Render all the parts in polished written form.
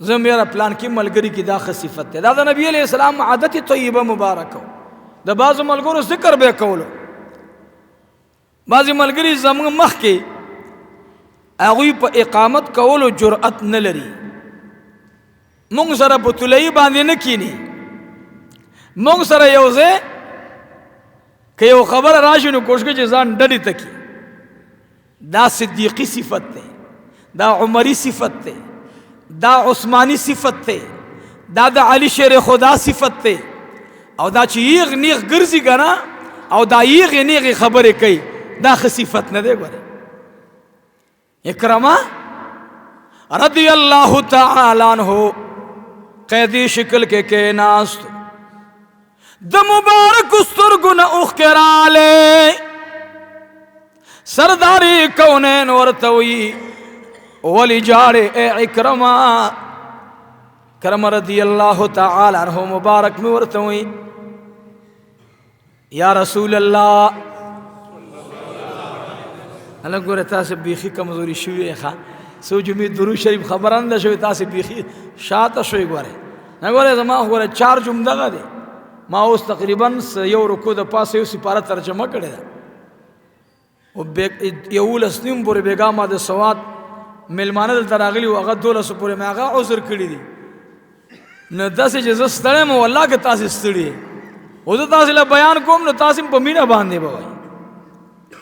زمیرا پلان کی ملګری کی دا خصیفت ده. دا د نبی علیہ السلام عادت طیبه مبارکه. د بعضو ملګرو ذکر به کولو، بعضی ملګری زموږ مخ کې هغوی په اقامت کولو جرأت نه لري، مونږ سره په طلایي باندې نه کینی، مونږ سره یو ځای که یو خبره راشي نو کوشش کوي چې ځان ډډې ته کړي. دا صدیقی صفت ده، دا عمری صفت ده، دا عثمانی صفت ده، دا د علی شیر خدا صفت ده. او دا چې یغ نیغ ګرځي کنه او دا یغ نیغ خبرې کوي، دا ښه صفت نه دی. ګوره اکرمه رضی الله تعالی عنہ قیدی شکل کې کېناست، د مبارک سترګو نه اوښکې راغلې، سرداری کونین ورته وی ولې جاړې اے اکرمه؟ کرم رضی الله تعالی عنہ مبارک میں ورته وی یا رسول الله، الله ګوره تاسو بیخي کمزوري شوي ښه سو جمعې درود شریف خبرنده شوي، تاسو بیخي شاته شوي. ګوره نه ګوره زما ګوره 4 جمع دغه دی، ما اوس تقریبا یو رکو د پاسه یو سپاره ترجمه کړې ده او 11 نیم پورې بیګا ما د سواد ملمانه دلته راغلي و، هغه 12 پورې مې هغه عذر کړي دي. نو داسې چې زه ستړی یم والله که تاسې ستړي او زه تاسې له بیان کوم نو تاسې په مینه باندې به وایي.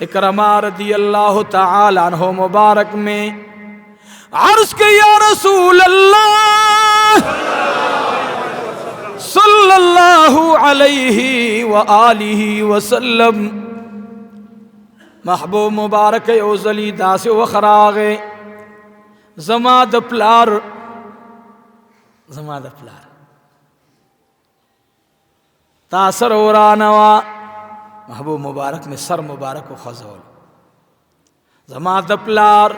اکرمہ رضی اللہ تعالی عنہ مبارک میں عرض کہ یا رسول اللہ صلی اللہ علیہ وآلہ وسلم، محبوب مبارک یو زلی داس وخراغ زما د پلار، زما د پلار تاثر ورانوا. محبوب مبارک میں سر مبارک و خزول، زما د پلار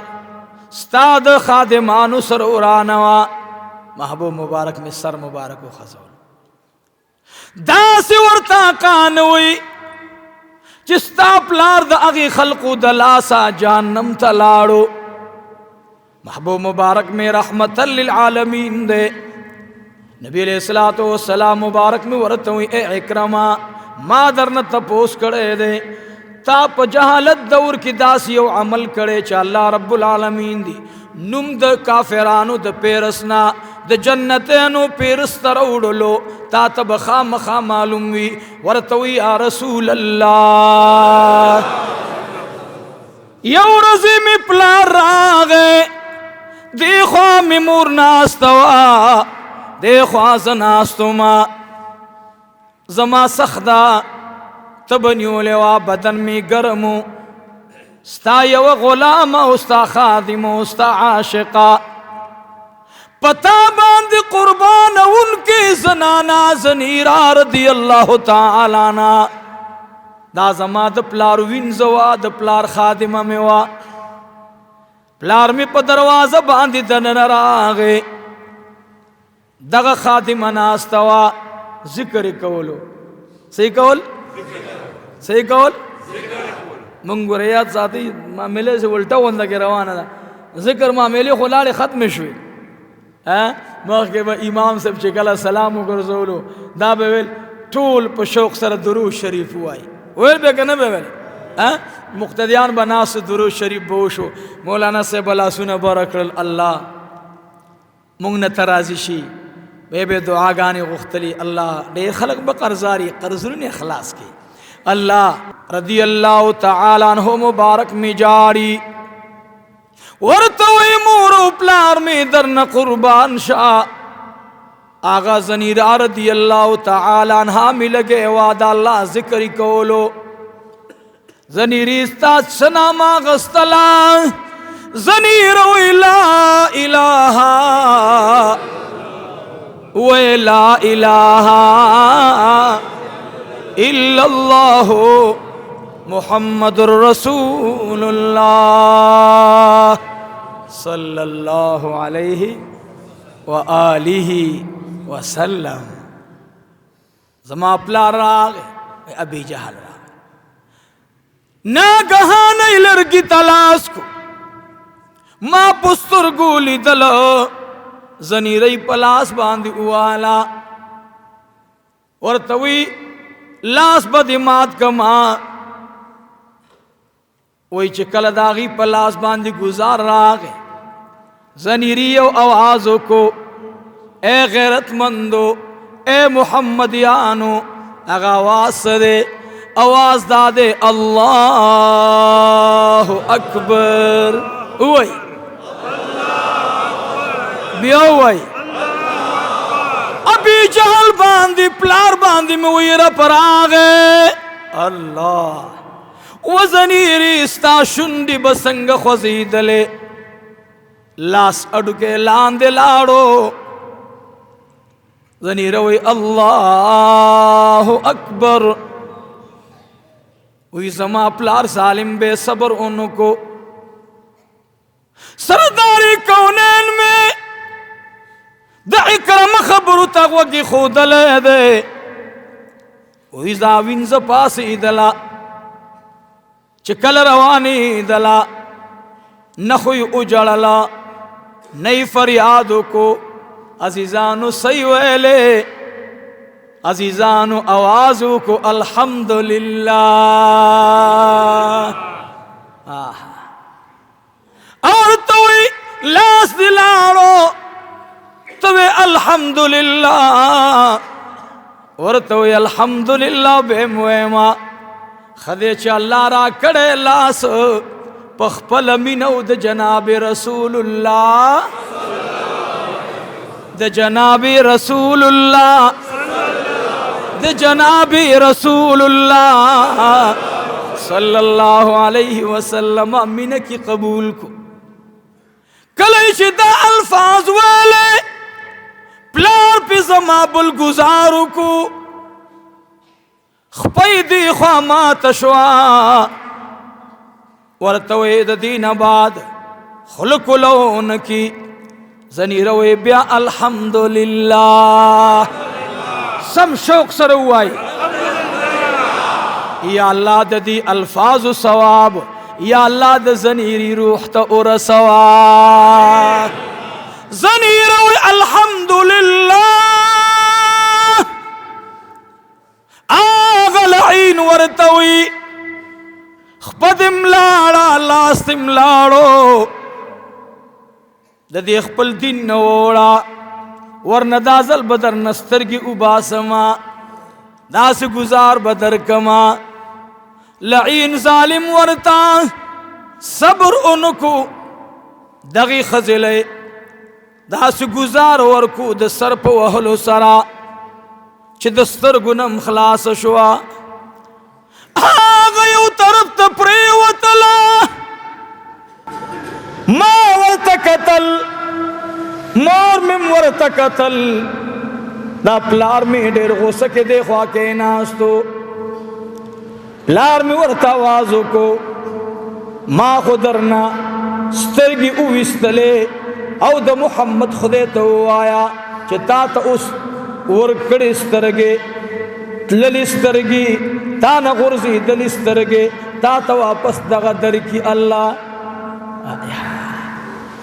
ستا د خادمانو سر ورانوا. محبوب مبارک میں سر مبارک و خزول. داس ورتا قانوی چې ستا پلار د هغې خلقو د لاسه جهنم ته لاړو. محبوب مبارک میں رحمت للعالمین دے. نبی علیہ السلام مبارک میں ورته وی اے اکرمہ ما درنه تپوس کړی دی، تا په جهالت دور کې داس یو عمل کړی چې الله رب العالمین دی نوم د کافرانو د پیرسنا د جنتانو پیرس ته راوړلو، تا ته به خامخا معلوم وي. ورته وی یا رسول الله، یو ورځې مې پلار راغی، دی خوا مې مور ناسته وه، دی خوا زه ناستومه، زما سخدا تب نیولے وا بدن میں گرمو، ستا یو غلام او ستا خادم او ستا عاشقا، پتا باند قربان ان کے زنانا زنیرہ رضی اللہ تعالی عنہ. دا زما د پلار وینزوا، د پلار خادمه میں وا، پلار میں پا دروازه باندې دننه راغی، دغه خادمه ناسته وا، ذکر کولو. صحیح کول، صحیح کول، مونږ ګوره یاد ساتئ معاملې سے الټه غونده کې روانه ده. ذکر معاملې خو لاړې ختمې شوې، مخکې به امام صاحب چې کله سلام وګرځولو دا به ویل ټول په شوق سره درود شریف ووایي، ویل به که نه به ویل مقتدیان به ناست درود شریف به وشو. مولانا صاحب لاسونه بره کړل، الله مونږ نه ته راضي شي، وی به دعاګانې غوښتلي. الله ډېر خلک به قرضاري قرضونه اخلاص کړي. الله رضی الله تعالی عنہ مبارک می جاری، ورته وی مور او پلار می درنه قربان شاه. آغا زنیرہ رضی اللہ تعالی عنہ می لگے وعدہ اللہ ذکر کولو. زنیری استاد سناما غستلا، زنیر وی لا الہ وی لا الہ الا اللہ محمد رسول اللہ صلی اللہ علیہ وآلہ وسلم. زما پلار راغ ابی جہل راغ، ناگہان لرگی تلاس کو ما پستر گولی دلو، زنیری پلاس باندې والا ورتوی لاس بدی مات کما وای چې کله داغي پلاس باندې گزار راغې زنیری او आवाज کو اے غیرت مندو اے محمدیانو اغا आवाज سره आवाज دادے اللہ اکبر وای بیا وای ابی جہل باندی پلار باندی میں ویرہ پر آگے اللہ وزنیری استا شندی بسنگ خوزیدلے لاس اڈو کے لاندے لاڑو زنیر وی اللہ اکبر وی زما پلار ظالم بے صبر انو کو سرداری کونین میں دا اکرم خبرو تغوگی خود لے دے وی زاوین زپاسی دلا چکل روانی دلا نخوی اجڑلا نئی فریادو کو عزیزانو سیویلے عزیزانو آوازو کو الحمدللہ اور توی لاس دلارو توی الحمدللہ اور توی الحمدللہ بے مویما خدے چا اللہ را کڑے لاس پخپل منو د جناب رسول اللہ د جناب رسول اللہ د جناب رسول اللہ صلی اللہ علیہ وسلم امین کی قبول کو کلیش دا الفاظ والے پلار پی زما بلگزارو کو خپی دی خوامات شوا ورتوید دین بعد خلق لون کی زنیروی بیا الحمدللہ سم شوق سروائی یا اللہ دی الفاظ ثواب یا اللہ د زنیری روح تا اور ثواب زنیروی الحمدللہ آغا لعین ورتوی خپد املاڑا لاست املاڑو دا دی خپل دین نوڑا ورنہ دازل بدر نستر کی اباسما داس گزار بدر کما لعین ظالم ورتا صبر انکو دغی خزلے داس گزار ورکو د سر پا وحلو سرا چھ دستر گنم خلاص شوا آغا یو طرف تا پریوتلا ما ورتکتل مور مم ورتکتل دا پلار میں دیر غصہ کے دے خواہ کے ناستو پلار میں ورتا آوازو کو ما خودرنا سترگی اوستلے او دا محمد خودے تو آیا چھ تا تا اس ورکڑ استرگے تلل استرگی تا نغرزی دل استرگے تا تا واپس دغا در کی اللہ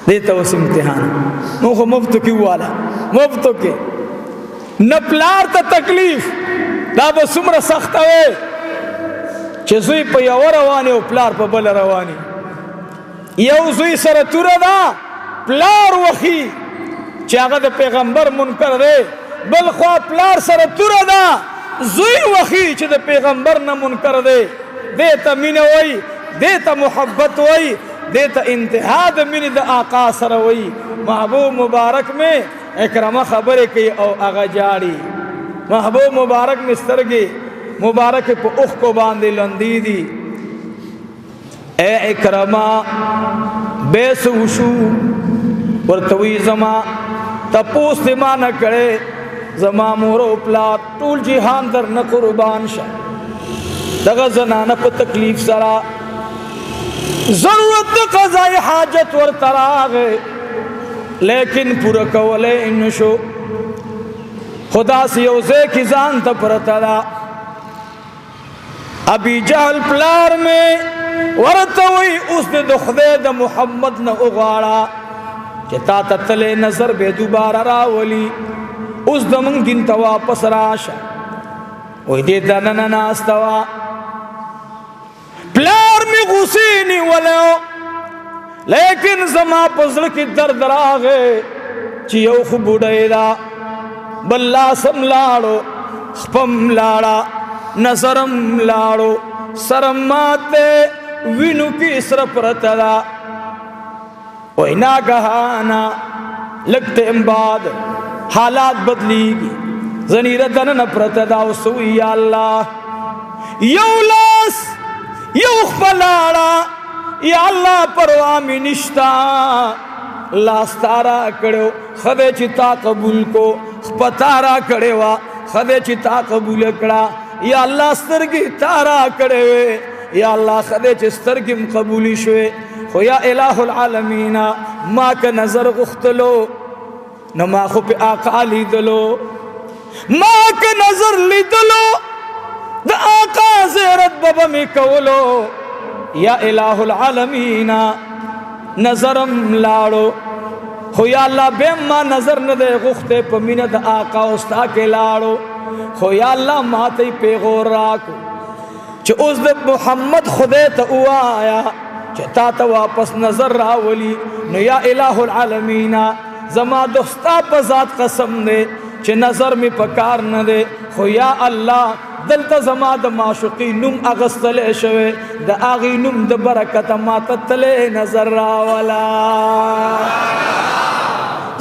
دیتا اس امتحان نوخو مفتو کی والا مفتو کی نپلار تا تکلیف دا بس عمر سخت ہوئے چه زوی پا یو روانی و پلار پا بل روانی یو زوی سر تور دا پلار وخی چه آغا دا پیغمبر منکر دے بل خواه پلار سر تور دا زوی وخی چه دا پیغمبر نمنکر دے دیتا من وی دیتا محبت وی دیتا انتہا دا من دا آقا سر وی محبوب مبارک میں اکرمہ خبر کی او اغا جاری محبوب مبارک میں سترگی مبارک پا اخ کو باندے لندی دی اے اکرمہ بیس وشو ورطوی زما تپوس ما نہ کرے زما مورو پلات طول جہان در نہ قربان شا دغا زنانہ پا تکلیف سرا ضرورت قضائی حاجت ورطراغے لیکن پورا کولے انشو خدا سے یوزے کی زان تا پرتلا ابی جہل پلار میں ورطوئی اس نے دخدے دا محمد نہ اغاڑا چې تا ته تلې نظر به دوباره راولي اوس زمونږ دین ته واپس راشه وای دې دننه ناسته وه پلار مې غوسې نیولی لیکن زما په زړه کې درد راغی چې یو خو بوډۍ ده بل لاسم لاړو خپم لاړه نظرم لاړو سرم ماته وینو کې سره پرته ده وای ناګهانه لږ ټیم بعد حالات بدلیږي زنیره دننه پرته ده اوس وی یا الله یو لاس یو خپه لاړه یا الله پروا مې نشته لاس تا را کړو خدای چې تا قبول کو خپه تا را کړې وه خدای چې تا قبول کړه یا الله سترګې تا را کړې وې یا الله خدای چې سترګې م قبولې شوې خو یا الہ العالمین ما که نظر غوښتلو نو ما خو په آقا لیدلو ما که نظر لیدلو د آقا زیرت بابا می کولو یا الہ العالمین نظرم لاړو خو یا الله بیم ما نظر نه دی غوښتی په مینه د آقا او ستا کې لاړو خو یا الله ما ته یې پیغور راکو چې اوس د محمد خدای ته ووایه چې تا ته واپس نظر راولي نو یا الہ العالمین زما د ستا په ذات قسم دی چې نظر می په کار نه دی خو یا الله دلته زما د معشوقي نوم اغستلی شوی د هغې نوم د برکته ما ته تلی نظر راولا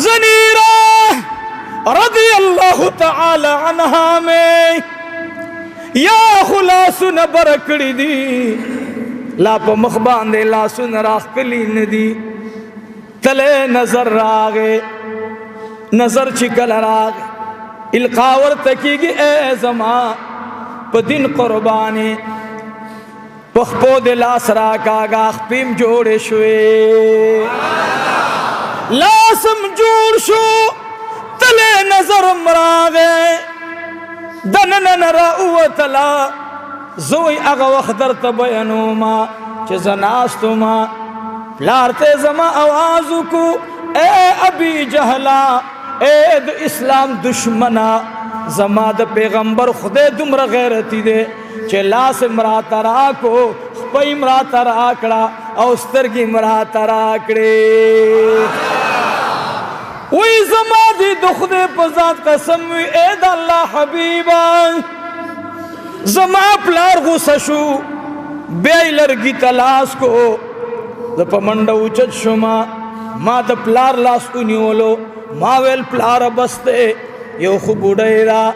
زنیره رضی اللہ تعالی عنہا میں یا خلاسون برکڑی دی لا پا مخبان دے لاسون راخلی ندی تلے نظر راگے نظر چکل راگے القاور تکیگی اے زمان پا دن قربانی پخپو دے لاس راکاگا خپیم جوڑے شوے لاسم جوڑ شو تلے نظر مراغے دننن رأوتلا زوی اغا وقت در تبینو ما چه زناستو ما پلارتے زما آوازو کو اے ابی جہلا اے د اسلام دشمنا زما د پیغمبر خدای دمر غیرتی دے چه لاس مرات راکو خپای مرات راکڑا او سترگی مرات راکڑے وی زما دی دخد پزاد قسم وی اے دا اللہ حبیبا زما پلار غصشو بیئی لرگی تلاس کو دا پا منڈا اوچت شما ما دا پلار لاس انیولو ما ویل پلار بستے یو خوب اڑائی را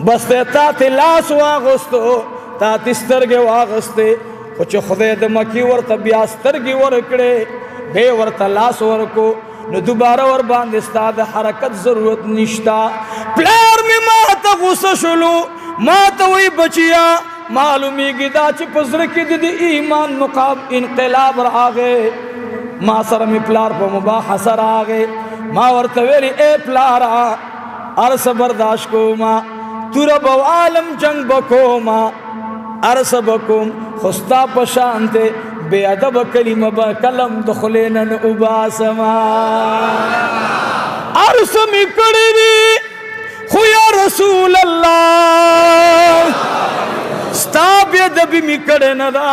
بستے تا تی لاس واغستو تا تی سترگی واغستے خوچ خدای دا مکی ورطا بیا سترگی ورکڑے بے ورطا لاس ورکو نو دوبارہ ور باندستا دا حرکت ضرورت نشتا پلار میں ما تا غصہ شلو ما تا وی بچیا معلومی گی دا چی پزرکی دی ایمان مقاب انقلاب را آگے ما سر میں پلار پا مباحث را آگے ما ورطویلی اے پلارا عرص برداشت کو ما تورب و عالم جنگ بکو ما عرص بکوم خستا پشانتے بے ادب کلمہ با کلم دخلینن اباسما عرص میں کڑی دی خویا رسول اللہ ستا بے ادبی میں کڑے ندا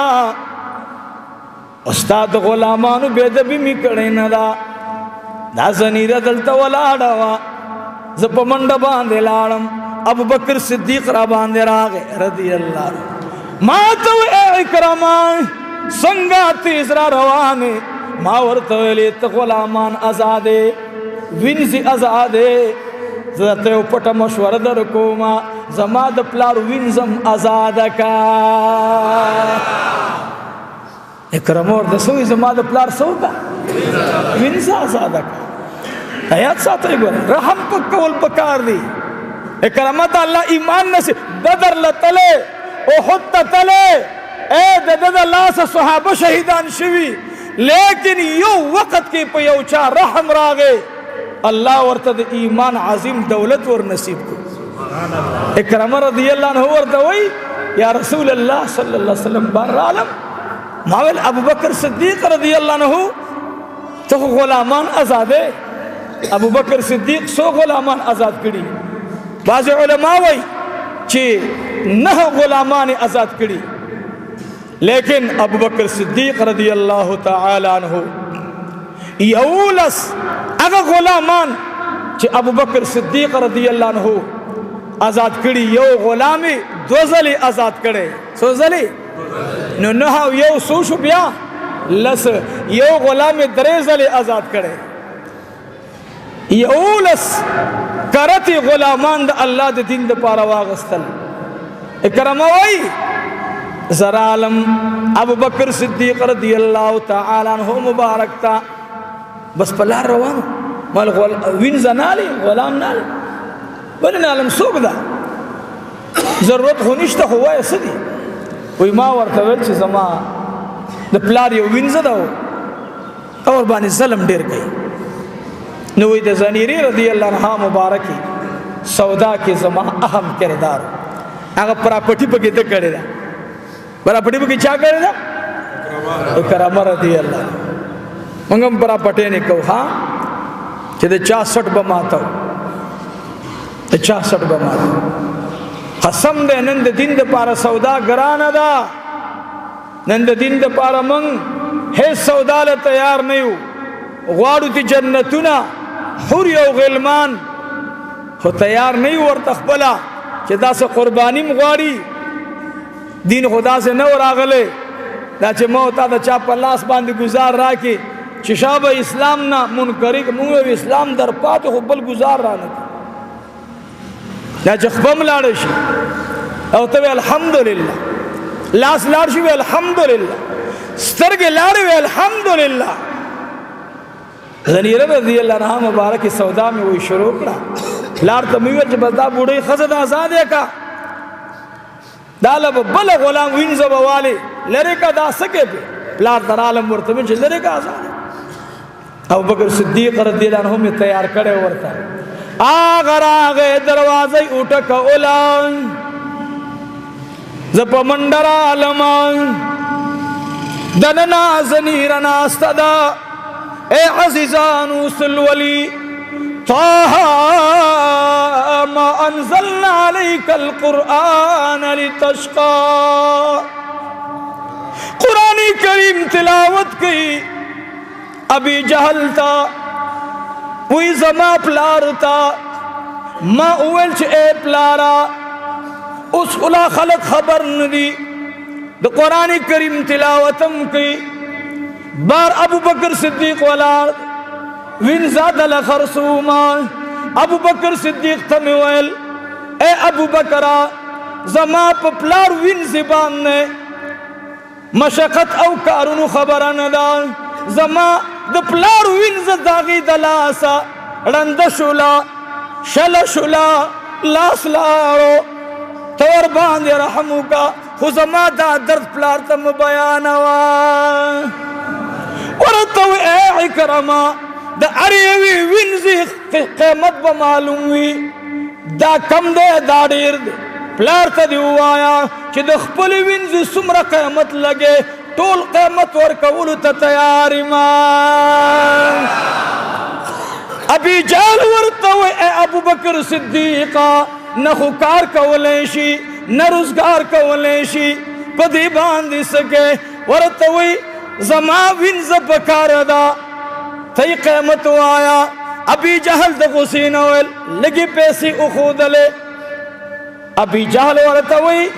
استاد غلامانو بے ادبی میں کڑے ندا دا زنیر دلتا ولاڑا وا زپ منڈ باندے لاڑم ابو بکر صدیق را باندے راگے رضی اللہ ماتو اے اکرمان سنگا تیز را روانے ماورتویلی غلامان ازادے وینزی ازادے زدتیو پٹا مشور در کوما زماد پلار وینزم ازادکا اکرمور دسوی زماد پلار سوگا وینز ازادکا آیات ساتھ گو رحم پکول پکار دی اکرمت اللہ ایمان نسی بدر لطلے احد تلے اے دد اللہ سے صحابہ شہیدان شوی لیکن یو وقت کی پیوچا رحم راگے اللہ ورطد ایمان عظیم دولت ور نصیب کو اکرم رضی اللہ عنہ ورطوئی یا رسول اللہ صلی اللہ علیہ وسلم بار عالم ماویل ابو بکر صدیق رضی اللہ عنہ تو غلامان آزادے ابو بکر صدیق سو غلامان آزاد کری بعض علماء وی چی 9 غلامان آزاد کری لیکن ابو بکر صدیق رضی اللہ تعالی عنہ یولس اگا غلامان چی ابو بکر صدیق رضی اللہ عنہ آزاد کری یو غلامی 2 ځلې آزاد کرے سو ځلې نو 9 یو سو شو بیا لس یو غلامی 3 ځلې آزاد کرے یولس کرتی غلامان دا اللہ دا دین دا پارا واغستل اکرم وی زرالم ابو بکر صدیق رضی اللہ تعالی عنہ مبارک تا بس پلار روانو مال وینزا نالی غلام نالی ولی نالم سوک دا ضرورت خونشتا خوایا سدی وی ما ورطویل چی زما دا پلار یو وینزا دا اور بانی ظلم دیر گئی نوی دا زنیری رضی اللہ عنہ مبارکی سودا کی زما اہم کردار اگر پراپٹی پا کی دکڑی دا پراپٹی پا کی چاہ کردی دا اکرامہ رضی اللہ منگم پراپٹی نکو ہاں چی دا 66 بماتاو دا 66 بماتاو قسم دے نند دین دا پارا سودا گرانا دا نند دین دا پارا منگ ہے سودا لے تیار نیو غوارو تی جنتونا حور یو غلمان خو تیار نہیں ورتخبلا چی دا سے قربانی مغواری دین خدا سے نو راغلے دا چی موتا دا چاپ اللہ باندی گزار را کی چی شاب اسلام نا منکری که منگو اسلام در پاتو خو بل گزار را نکی دا چی خبم لارشی او تاوی الحمدللہ لاس لارشی وی الحمدللہ سترگ لاری وی الحمدللہ زنیرہ رضی اللہ عنہ مبارک سودا میں وہی شروع کرا لار تمیویل جب دا بوڑی خزد آزادے کا دالا بلا غلام وینزا بوالی لرے کا دا سکے پہ لار تر عالم مرتبین چھے لرے کا آزادے ابو بکر صدیق رضی اللہ عنہ میں تیار کرے ورتا آگر آگے دروازے اٹھک اولان زپا مندر عالمان دننا زنیرنا استدا اے عزیزان وصل ولی طه ما انزلنا علیک القرآن لتشقى قرآن کریم تلاوت کی ابی جہل تا وی زما پلار تا ما اول چھ اے پلارا اس خلا خلق خبر ندی دا قرآن کریم تلاوتم کی بار ابو بکر صدیق والا وینزا دل خرسوما ابو بکر صدیق تمیویل اے ابو بکرہ زما پپلار وینزی باندنے مشقت او کارونو خبران دا زما دپلار وینز داغی دلاسا رند شلا شل شلا لاس لارو تور باندے رحمو کا خزما دا درد پلار تم بیانوا ورطو اے اکرما دا اریوی وینزی قیمت بمعلوم وی دا کم دے دا دیر دے پلار تا دیو آیا چی دا خپل وینزی سمرا قیمت لگے طول قیمت ورکولو تا تیاری مان ابی جال ورطو اے ابو بکر صدیقہ نخو کار کولیشی نرزگار کولیشی پدی باندی سکے ورطوی زما وینز بکار دا تی قیمت آیا ابی جہل دا غسین اویل لگی پیسی اخود لے ابی جہل ورطوی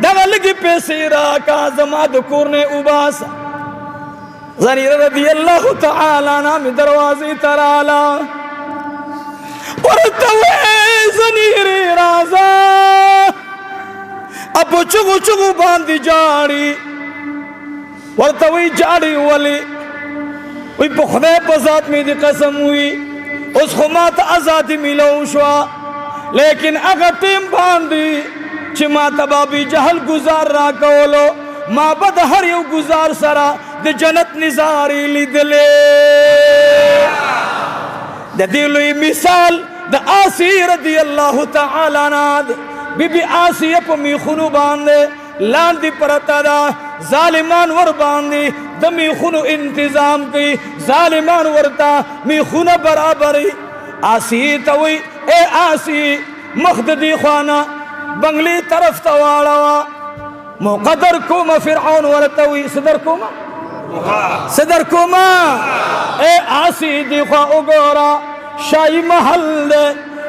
دا لگی پیسی راکا زما دکور نے اباسا زنیر رضی اللہ تعالی نام دروازی ترالا ورطوی زنیر رازا اب چگو چگو باندی جاڑی ورطوی جاڑی ولی وی پخدے پزاد میں دی قسم ہوئی اس خمات آزادی ملو شوا لیکن اگر تیم باندی چی ما تبابی جہل گزار را کولو ما بد ہر یو گزار سرا دی جنت نزاری لی دلے دی دلوی مثال دی آسی رضی اللہ تعالی ناد بی بی آسی اپا میخونو باندے لاندی پرتا دا ظالمان ور باندی د میخونو انتظام کوي ظالمان ورتا میخونه برابري آسی ته وی اے آسی مخ د دې خوانا بنگلی طرف ته واړه مقدر کوم فرعون ورته وی صدر کوما اے آسی دی خوا اگورا شاہی محل دے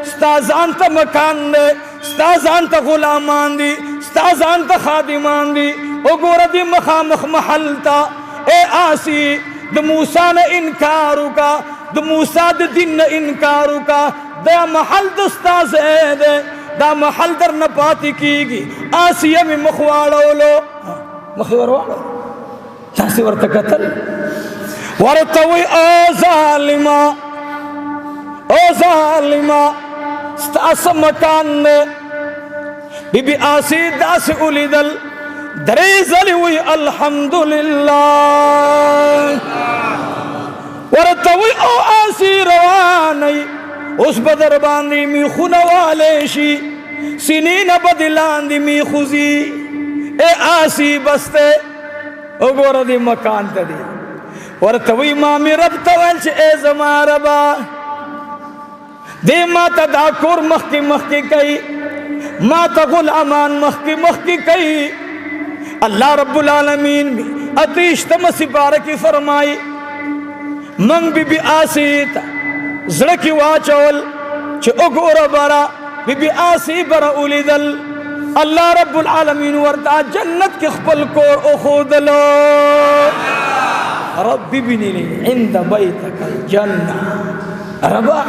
ستازان تا مکان دے ستازان تا غلامان دی ستازان تا خادمان دی اگورا دی مخامخ محل تا اے آسی دا موسیٰ نا انکارو کا دا موسیٰ دا دین نا انکارو کا دا محل دستازے دے دا محل در نپاتی کی گی آسی میں مخواڑو لو مخواڑو تاسی ورطا قتل ورطا وی او ظالما ستاسا مکان دے بی بی آسی داس اولی دل دریزلی وی الحمدللہ ورطا وی او آسی روانی اس بدر باندی می خونوالیشی سنین بدلان دی می خوزی اے آسی بستے اگورا دی مکان تا دی ورطوی مامی رب تویل چه اے زما ربا دی ما تا دا کور مخی کئی ما تا غلامان مخی کئی اللہ رب العالمین بھی اتیش تم سپارکی فرمائی منگ بی بی آسی تا زڑکی واچول چه اگورا برا بی بی آسی برا اولی دل اللہ رب العالمین ورطا جنت کی خپل کور اخودلو ربی بنی لی عند بیتک الجنہ ربا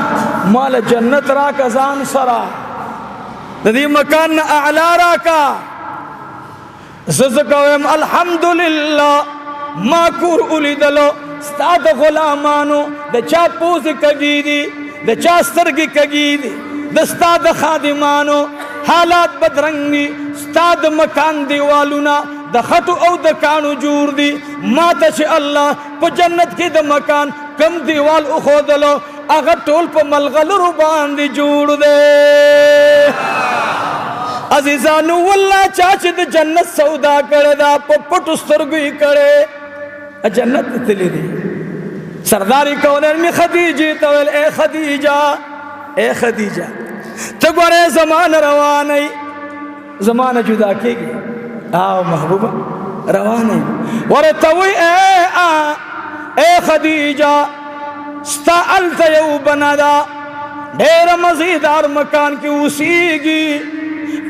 مال جنت راکا زان سرا دی مکان اعلا راکا ززکویم الحمدللہ ما کور اولی دلو ستاد غلامانو دا چا پوز کگی دی دا چا سترگی کگی دی دا ستاد خادمانو حالات بدرنگی ستاد مکان دیوالونا دا خطو او دا کانو جور دی ماتا چه اللہ پا جنت کی دا مکان کم دیوال اخودلو اگر ٹول پا ملغلرو باندی جور دے عزیزانو واللہ چاچے دا جنت سودا کرے دا پا پٹو سترگوی کرے جنت تلی دی سرداری کونین میں خدیجی تویل اے خدیجہ تگورے زمان روانی زمان جدا کی گئی آو محبوبہ روانی ورطوی اے خدیجہ ستعلت یو بنادا دیر مزیدار مکان کی اسیگی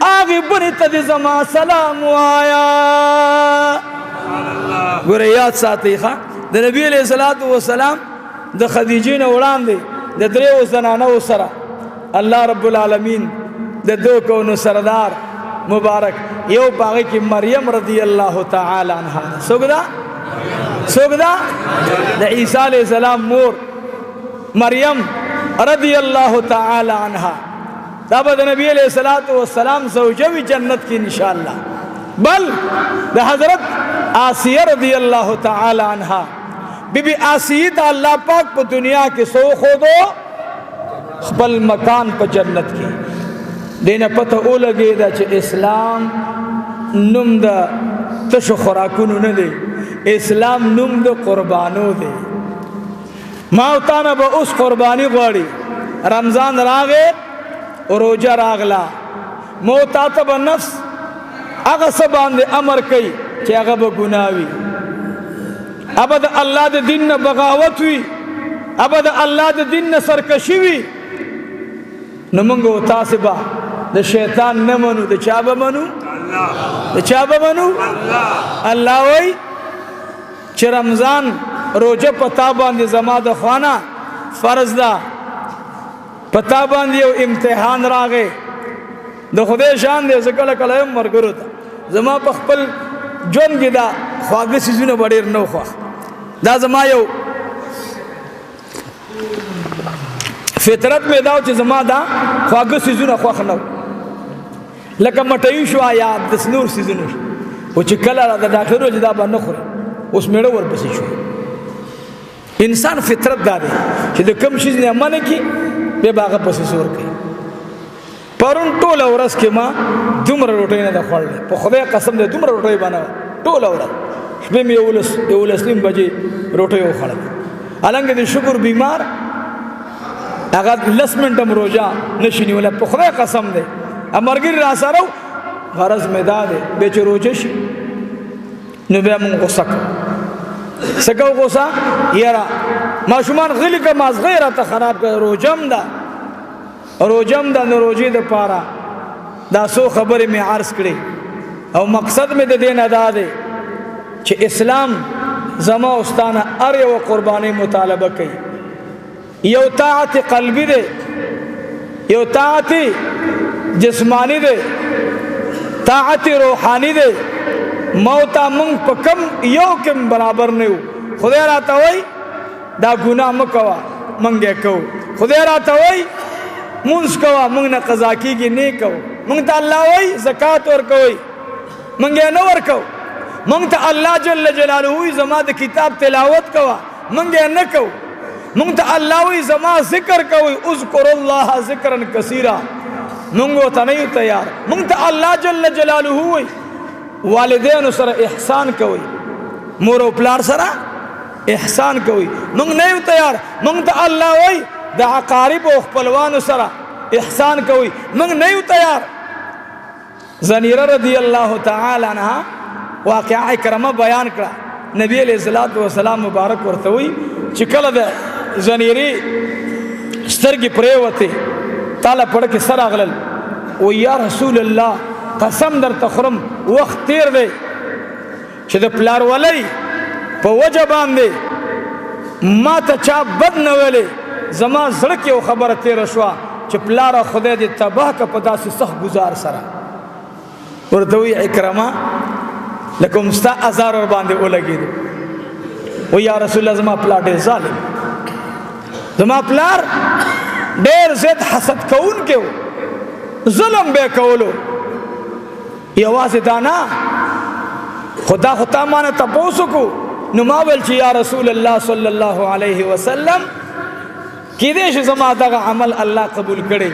آگی بنیت دی زمان سلام آیا گورے یاد ساتھی خواہ دا نبی علیہ السلام دا خدیجین اولان دی دا دریو زنانو سرا اللہ رب العالمین دا دو کونو سردار مبارک یو باغی کی مریم رضی اللہ تعالی عنہ سوگدہ دا عیسیٰ علیہ السلام مور مریم رضی اللہ تعالی عنہ دا با دا نبی علیہ السلام زوجوی جنت کی انشاءاللہ بل دا حضرت آسیہ رضی اللہ تعالی عنہ بی بی آسیہ دا اللہ پاک پا دنیا کے سو خودو خپل مکان پا جنت کی دینا پتہ او لگے دا چھ اسلام نم دا تشو خوراکونو ندے اسلام نم دا قربانو دے ماوتانا با اس قربانی غوڑی رمضان راغے روجہ راغلا موتاتا با نفس اگا سبان دے امر کئی چھ اگا با گناوی ابا دا اللہ دا دن بغاوت ہوئی ابا دا اللہ دا دن سرکشی ہوئی نمانگو تاسبا دا شیطان نمانو دا چابا منو دا چابا منو اللہ وی چھ رمضان روجہ پتا باندی زما دا خوانا فرض دا پتا باندی او امتحان راگے دا خودے شان دے سکل کلائم مرگرو تا زما پخپل جون کی دا خواگی سیزون بڑیر نو خواہ دا زما یو فطرت میں داو چھ زما دا خواگی سیزون خواہ نو لکا مٹیو شو آیات دس نور سیزون او چھ کلا دا ڈاکٹر رو جدا با نخوری اس میڑو ورپسی شو انسان فطرت دا دے چھ دا کم چیز نے امانے کی بے باغا پسی سور کی پرون ٹول اورس کے ماں دمر روٹائی نا دا خوڑ لے پا خدای قسم دے دمر روٹائی بانا ٹول اورس شپې مې 11 بجې روټۍ وخوړل. النګ د شکر بیمار هغه 10 منټه روزه نشي نیولی. په خدای قسم دی امرګری را سره غرض مې دا دی به چې روزه شي نو بیا مونږ غوسه کوو. څه کوو غوسه؟ یاره ماشومان غلي که مازغی راته خراب کړه. روزم ده نو روزې دپاره دا څو خبرې مې عرض کړې او مقصد مې د دې نه دا دی چې اسلام زما او ستا نه هر یوه قربانۍ مطالبه کوي. یو طاعت قلبي دی، یو طاعت جسمانی دی، طاعت روحانی دی. موتا مونږ په کم یو کې برابر نه یو. خدای راته وایي دا ګناه مه کوه، مونږ یې کوو. خدای راته وایي مونځ کوه، مونږ نه قضا کېږي نه کوو. مونږ ته الله وایي زکات ورکوئ، مونږ یې نه ورکوو. مونږ ته الله جل جلاله وایي زما د کتاب تلاوت کوه، مونږ یې نه کوو. مونږ ته الله وایي زما ذکر کوئ، اذکر الله ذکرا کثیرا، مونږ ورته نه یو تیار. مونږ ته الله جل جلاله وایي والدینو سره احسان کوئ، مور او پلار سره احسان کوئ، مونږ نه یو تیار. مونږ ته الله وایي د اقارب او خپلوانو سره احسان کوئ، مونږ نه یو تیار. زنیره رضی الله تعالی عنها واقعه کرمه بیان کړه. نبی علیہ الصلوۃ والسلام مبارک ورته وایي چې کله د زنیرې سترګې پرېوتې تاله پړه کې سر اغلل و یا رسول الله قسم درته خورم وخت تیر دی چې د پلار ولی په وجه باندې ما ته چا بد نه ویلې. زما زړه کې یو خبره تېره شوه چې پلاره خدای دې تباه که په داسې سخت ګزار سره. ورته وایي عکرمه لکه هم ستا ازار ورباندې ولګېدو. و یا رسول الله زما پلار ډېر ظالم، زما پلار ډېر زیات حسد کوونکی و، ظلم به کولو. یوازې دا نه خدا خو تا مانه تپوس وکړو نو ما ویل چې یا رسول الله صلی الله علیه وسلم کیدای شي زما دغه عمل الله قبول کړي.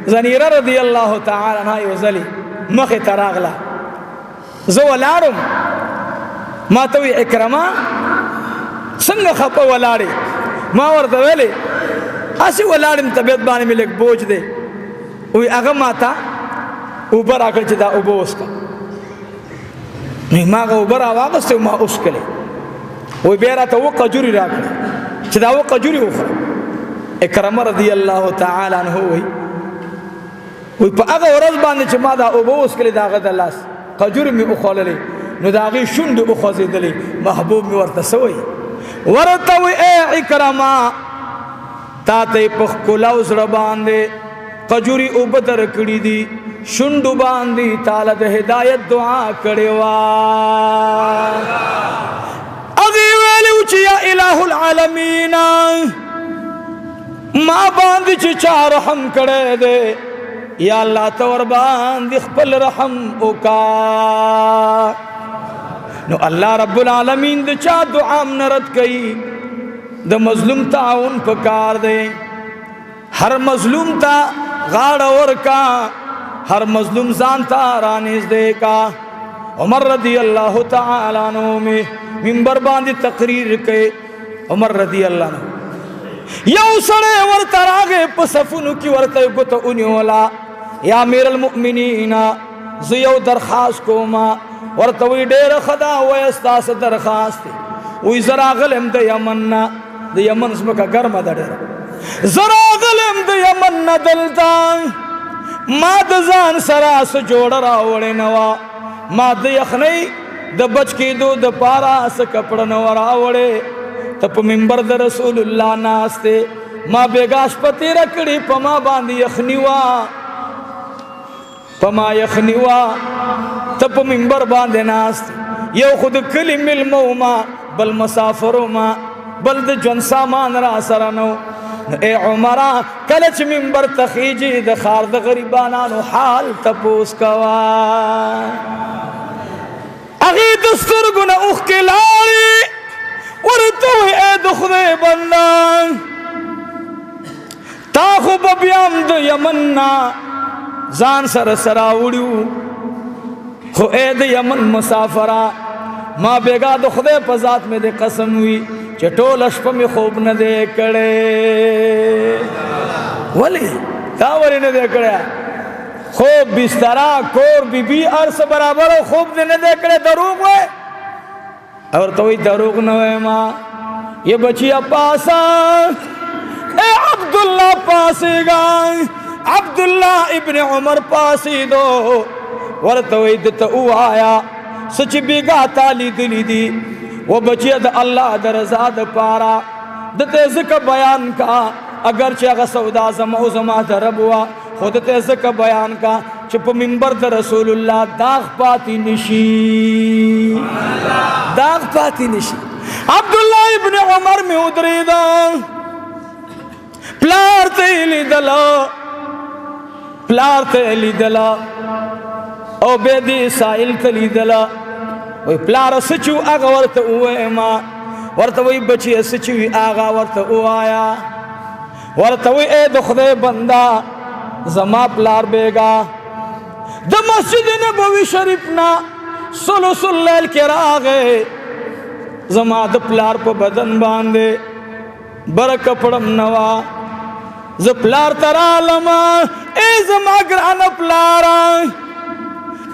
زنیره رضی الله تعالی عنها یو ځلې مخې ته راغله، زه ولاړم. ما ته وی عکرمه څنګه خپه ولاړې؟ ما ورته ویلې هسې ولاړم، طبیعت باندې مې لږ بوج دی. وی هغه ما ته اوبه راکړه چې دا اوبه وڅښه. ما هغه اوبه راواغستې ما وڅښلې. وی بیا راته 2 کجوري راکړه چې دا 2 کجوري وخوره. اکرمه رضی الله تعالی عنه وی په هغه ورځ باندې چې ما دا اوبه وڅښلې د هغه د لاس کجوري مې وخوړلې نو د هغې شونډې وخوځېدلې. محبوب مې ورته څه وی؟ ورته وی ای اکرمه تا ته یې په ښکلا او زړه باندې کجوري اوبه درکړي دي، شونډو باندې تعالی د هدایت دعا کړې وه. هغې ویلي و چې یا الہ العالمین ما باندې چې چا رحم کړی دی یا الله ته ورباندې خپل رحم وکړه. نو الله رب العالمین د چا دعا هم نه رد کوي. د مظلوم تعاون پکار دی، هر مظلوم ته غاړه ورکا، هر مظلوم ځان ته رانږدې کا. عمر رضی الله تعالی عنہ منبر باندې تقریر کوي. عمر رضی الله عنہ یو سړی ورته راغی په صفونو کې ورته ګوته ونیوله. یا امیر المؤمنین زه یو درخواست کوم. ورته وی ډېره ښه ده وایه ستاسو درخواست دی. وی زه راغلم د یمن نه، د یمن ځمکه ګرمه ده ډېره. زه راغلم د یمن نه دلته، ما د ځان سره څه جوړه راوړې نه وه، ما د یخنۍ د بچ کېدو دپاره څه کپړه نه وه راوړې. ته په منبر د رسول الله ناست دی، ما بېګا شپه تېره کړې، په ما باندې یخني وه، په ما یخني وه. ته په منبر باندې ناست، یو خو د کلي مېلمه ومه، بل مسافر ومه، بل د ژوند سامان را سره نه و. اے عمره کله چې منبر ته خیږي د ښار د غریبانانو حال تپوس کوه. هغې د سترګو نه اوښکې لاړې، ورته وی ای د خدای بنده تا خو به بیا هم د یمن نه ځان سره راوړي وو، خو ای د یمن مسافره ما بیگا د خدای په ذات مې د قسم وي چې ټوله شپه مې خوب نه دی کړی. ولې تا ولې نه دی کړی؟ خوب بسترا کور بیبي هر څه برابر او خوب دې نه دی کړی، دروغ وای؟ اور ورته وایي دروغ نه وایم یہ بچیا پاسا اے عبداللہ پاسېږه. عبداللہ ابن عمر پاسېدو، ورته وایي دته ووایه څه چې بیګا تا لیدلي دي و بچیا د الله د رضا دپاره دته ځکه بیان کا، اگر چې هغه سودا زما او زما د رب وه، خو دته ځکه بیان کا چې په منبر د رسول الله داغ پاتې نشي، داغ پاتې نشي. عبدالله ابن عمر مې ودرېده، پلار ته یې لیدله، پلار ته یې لیدله او بیا دې سائل ته لیدله. وی پلاره څه چې و هغه ورته ووایما. ورته وی بچیه څه چې وي هغه ورته ووایه. ورته وی ای د خدای بنده زما پلار بیګا د مسجد نبوي شریف نه ثلث اللیل کې راغی، زما د پلار په بدن باندې بره کپړم نه وه، زه پلار ته رالم، ای زما ګرانه پلاره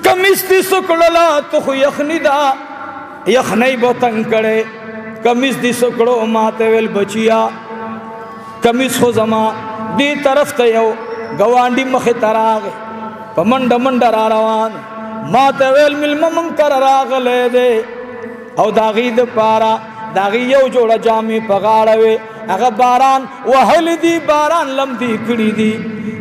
کمیس دې سکړله ته خو یخني ده، یخنۍ به تنګ کړې، کمیس دې سکړو. ما ته ویل بچیا کمیس خو زما دې طرف ته یو ګاونډي مخې ته راغی، په منډه منډه را روان. ما ته ویل مېلمه موږ کره راغلی دی او د هغې دپاره د هغې یو جوړه جامې په غاړه وې، هغه باران وهلی دي، باران لمدې کړي دي.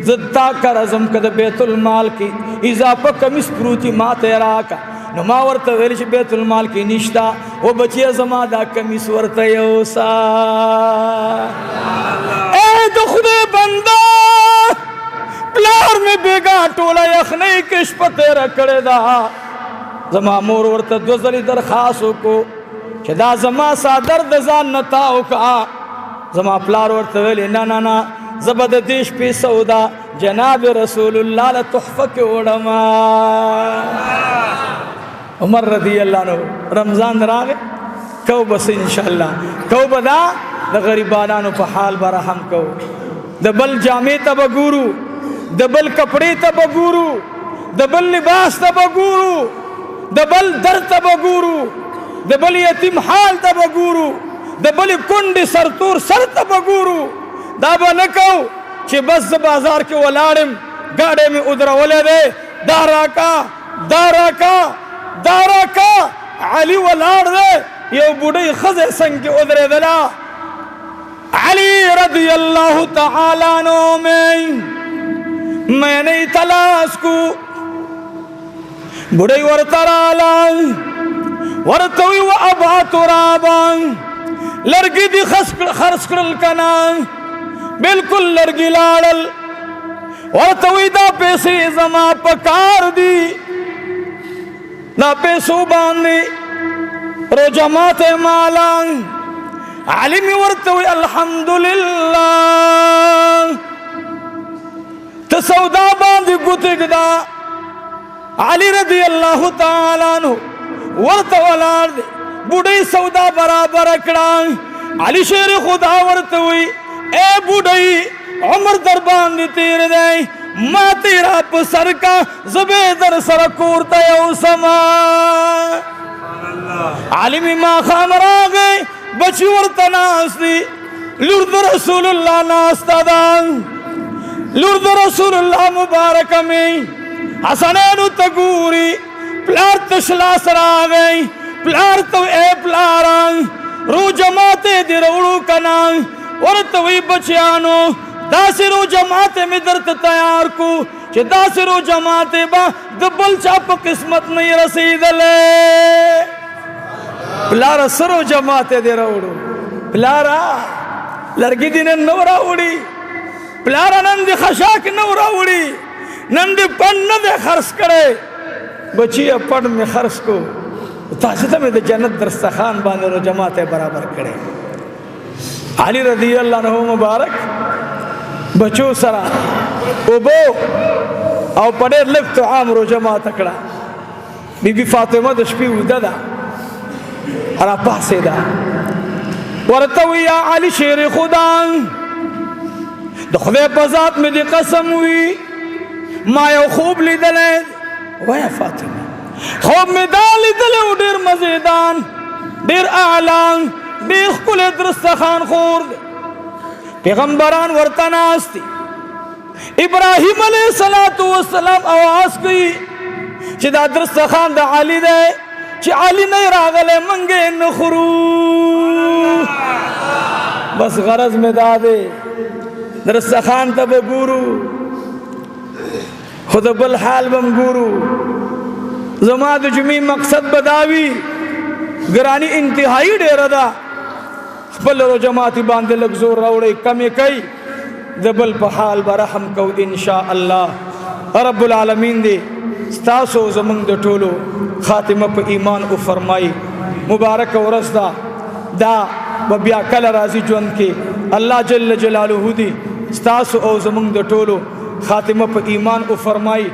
زه تا کره ځم که د بیت المال کې اضافه کمیس پروتي ما ته یې راکه. نو ما ورته ویل چې بیت المال کې نشته، و بچیه زما دا کمیس ورته یوسه. ای د خدای بنده پلار مې بیګا ټوله یخنۍ کې شپه تېره کړې ده. زما مور ورته دوه ځلې درخواست وکړو چې دا زما څادر د ځان نه تاو کړه. زما پلار ورته ویلې نه نه نه زه به د دې شپې سودا جناب رسول الله له تحفه کې وړم. عمر رضی الله عنه رمضان راغی، کو بس انشاءالله کو به دا د غریبانانو په حال به رحم کو، د بل جامې ته به ګورو، د بل کپړې ته به ګورو، د بل لباس ته به ګورو، د بل در ته به ګورو، د بل یتیم حال ته به ګورو، د بل کونډې سرتور سر ته به ګورو. دا به نه کو چې بس زه بازار کې ولاړم ګاډی مې ودرولی دی، دا راکا دا راکا دا راکا. علي ولاړ دی، یو بوډۍ ښځه څنګ کې ودرېدله. علي رضی الله تعالی عنہ میں نے تلاش کو، بوډۍ ورته راله، ورته وی و ابا ترابا لرګي دي خرڅ کړل کنه، بالکل لرګي لاړل. ورته وی دا پیسې زما په کار دي، دا پیسو باندې روجه ماته مالا. علي مې ورته وی الحمدلله ته سودا باندې ګوتې ږدا. علي رضی الله تعالی عنہ ورته ولاړ دی، بوډۍ سودا برابر کړه. علي شیر خدا ورته وی اے بوډۍ عمر در باندې تیر دی، ما تیرا په سر کا زبې در سره کور ته یوسما. علي مې ماښام راغی، بچي ورته ناست دي، لور د رسول الله ناسته ده، لور د رسول الله مبارکه مې حسنینو ته ګوري. پلار تش لاس راغی، پلار ته اے پلاره روجه ماته دې راوړو کنه. ورته وی بچیانو داسې روجه ماته مې درته تیار کو چې داسې روجه ماته به د بل چا په قسمت نه یې رسېدلی. پلاره څه روجه ماته دې راوړو؟ پلاره لرګي دې نن نو راوړي، پلاره نن دې خشاک نو راوړي، نن دې پڼ نه دی خرڅ کړی. بچیه پڼ مې خرڅ کو، تاسو ته مې د جنت دسترخوان باندې روجه ماته برابر کړی. علي رضی الله عنه مبارک بچو سره اوبو او په ډېر لږ طعام روژه ماته کړه. بی بی فاطمه د شپې ویده ده، را پاسېدا ورته وی یا علي شیر خدا د خدای په ذات مې دې قسم وي ما یو خوب لیدلی وایه فاطمه خوب مې دا لیدلی و ډېر مزیدان ډېر اعلی ډېر ښکلی درستخان خور دی پیغمبران ورته ناست دي ابراهیم علیه السلام آواز کوي چې دا درستخان د علي دی چې علي نه راغلی موږ یې نه خورو بس غرض مې دا دی درستخان ته به ګورو خو د بل حال به م ګورو زما د جمعې مقصد به دا وي ګراني انتهایي ډېره ده خپل جماعتي باندې لږ زور راوړئ کمې کوي د بل په حال به رحم کو انشاء الله رب العالمین دی ستاسو زمونږ د ټولو خاتمه په ایمان وفرمایي مبارکه ورځ ده دا به بیا کله راځي ژوند کې الله جل جلاله دی ستاسو او زمونږ د ټولو خاتمه په ایمان وفرمایي